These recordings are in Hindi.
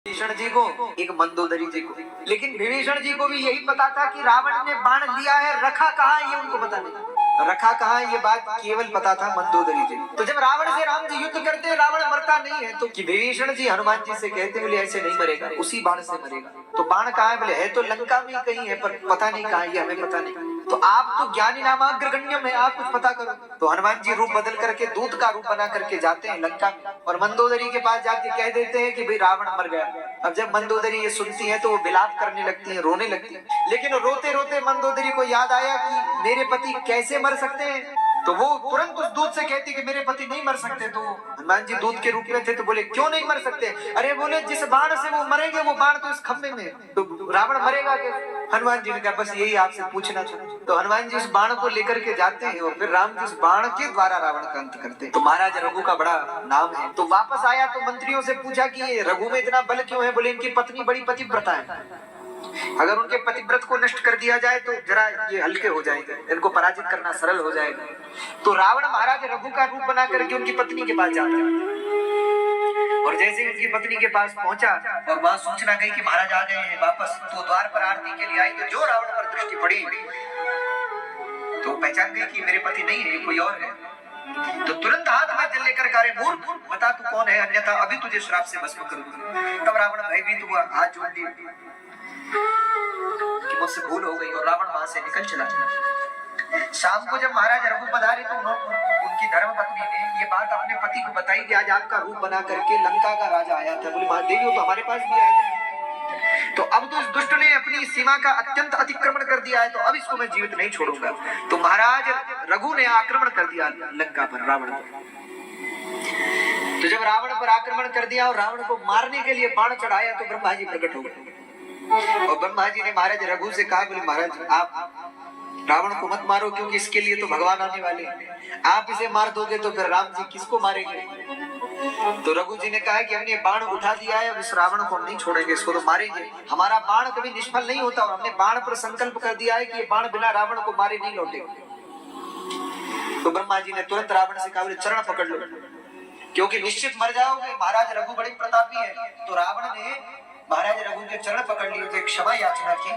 विभीषण जी को, एक मंदोदरी जी को। लेकिन विभीषण जी को भी यही पता था कि रावण ने बाण लिया है, रखा कहाँ ये उनको पता नहीं, रखा कहाँ ये बात केवल पता था मंदोदरी जी। तो जब रावण से राम जी युद्ध करते, रावण मरता नहीं है, तो कि विभीषण जी हनुमान जी से कहते, बोले ऐसे नहीं मरेगा, उसी बाण से मरेगा। तो बाण कहाँ है? बोले है तो लंका में कहीं है, पर पता नहीं कहाँ, ये हमें पता नहीं। तो आप तो ज्ञानी नामाग्रगण्यम है, आप कुछ पता करो। तो हनुमान जी रूप बदल करके दूत का रूप बना करके जाते हैं लंका में, और मंदोदरी के पास जाके कह देते हैं कि भाई रावण मर गया। अब जब मंदोदरी ये सुनती है तो वो विलाप करने लगती है, रोने लगती है। लेकिन रोते रोते मंदोदरी को याद आया कि मेरे पति कैसे मर सकते हैं, तो वो तुरंत उस दूत से कहती कि मेरे पति नहीं मर सकते। तो हनुमान जी दूत के रूप में थे, तो बोले क्यों नहीं मर सकते? अरे बोले जिस बाण से वो मरेंगे वो बाण तो इस खंभे में, तो रावण मरेगा कैसे? हनुमान जी ने कहा बस यही आपसे पूछना था। तो हनुमान जी उस बाण को लेकर के जाते हैं और फिर राम जी उस बाण के द्वारा रावण का अंत करते हैं। तो महाराज रघु का बड़ा नाम है। तो वापस आया तो मंत्रियों से पूछा कि रघु में इतना बल क्यों है? बोले इनकी पत्नी बड़ी पतिव्रता है, अगर उनके पतिव्रत को नष्ट कर दिया जाए तो जरा ये हल्के हो जाएंगे, इनको पराजित करना सरल हो जाएगा। तो रावण महाराज रघु का रूप बना करके उनकी पत्नी के पास जाता है, और जैसे उनकी पत्नी के पास पहुंचा और वहां सूचना गई कि महाराज आ गए हैं वापस, तो द्वार पर आरती के लिए आई। तो जो रावण पर दृष्टि पड़ी तो पहचान गई कि मेरे पति नहीं है, ये कोई और है। तो तुरंत हाथ में जल लेकर कहा, मूर्ख बता तू कौन है, अन्यथा अभी तुझे श्राप से भस्म करूंगा। तब रावण भयभीत हुआ, हाथ जोड़ दिए कि मुझसे भूल हो गई, और रावण वहां से निकल चला। शाम को जब महाराज रघु पधारे तो उनकी धर्मपत्नी ने ये बात अपने पति को बताई कि आज आपका रूप बना करके लंका का राजा आया था। बोली महादेवी वो तो हमारे पास भी आया था, तो अब तो इस दुष्ट ने अपनी सीमा का अत्यंत अतिक्रमण कर दिया है, तो अब इसको मैं जीवित नहीं छोड़ूंगा। तो महाराज रघु ने आक्रमण कर दिया लंका पर, रावण पर। तो जब रावण पर आक्रमण कर दिया और रावण को मारने के लिए बाण चढ़ाया तो ब्रह्मा जी प्रकट हो गए, और ब्रह्मा जी ने महाराज रघु से कहा, बोले महाराज आप रावण को मत मारो, क्योंकि इसके लिए तो भगवान आने वाले हैं, आप इसे मार दोगे तो फिर राम जी किसको मारेंगे? तो रघु जी ने कहा कि हमने बाण उठा दिया है, अब इस रावण को हम नहीं छोड़ेंगे, इसको तो मारेंगे। हमारा बाण कभी निष्फल नहीं होता, और हमने बाण पर संकल्प कर दिया है कि ये बाण बिना रावण को मारे नहीं लौटेगा। तो ब्रह्मा जी ने तुरंत रावण से कहा, बोले चरण पकड़ लो, क्योंकि निश्चित मर जाओगे, महाराज रघु बड़े प्रतापी है। तो रावण ने महाराज रघु के चरण पकड़ लिए थे, क्षमा याचना की।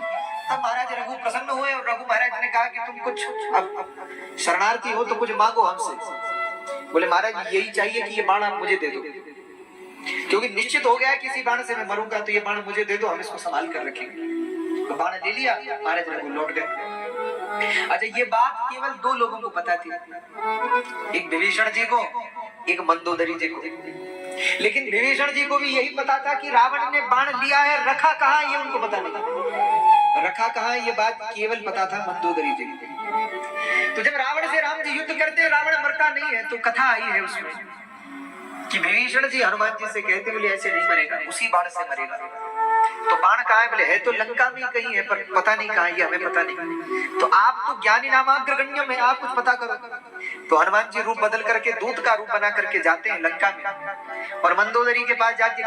तब महाराज रघु प्रसन्न हुए, और रघु महाराज ने कहा कि तुम कुछ अब शरणार्थी हो तो कुछ मांगो हमसे। बोले महाराज यही चाहिए कि ये बाण आप मुझे दे दो, क्योंकि निश्चित हो गया किसी बाण से मैं मरूंगा, तो ये बाण मुझे दे दो, हम इसको संभाल कर रखेंगे। तो बाण ले लिया, महाराज रघु लौट गए। अच्छा ये बात केवल दो लोगों को पता थी, एक विभीषण जी को, एक मंदोदरी जी को। लेकिन विभीषण जी को भी यही पता था कि रावण ने बाण लिया है, रखा कहाँ ये उनको पता नहीं, रखा कहाँ ये बात केवल पता था मंदोदरी जी को। तो जब रावण से राम जी युद्ध करते, रावण मरता नहीं है, तो कथा आई है उसमें कि विभीषण जी हनुमान जी से कहते, बोले ऐसे नहीं मरेगा, उसी बाण से मरेगा। तो बाण कहाँ है? बोले है तो लंका में कहीं है, पर पता नहीं कहाँ, ये हमें पता नहीं। तो आप तो ज्ञानी नामाग्रगण्यम है, आप कुछ पता करो। तो हनुमान जी रूप बदल करके दूत का रूप बना करके जाते हैं लंका में, और मंदोदरी के पास जाके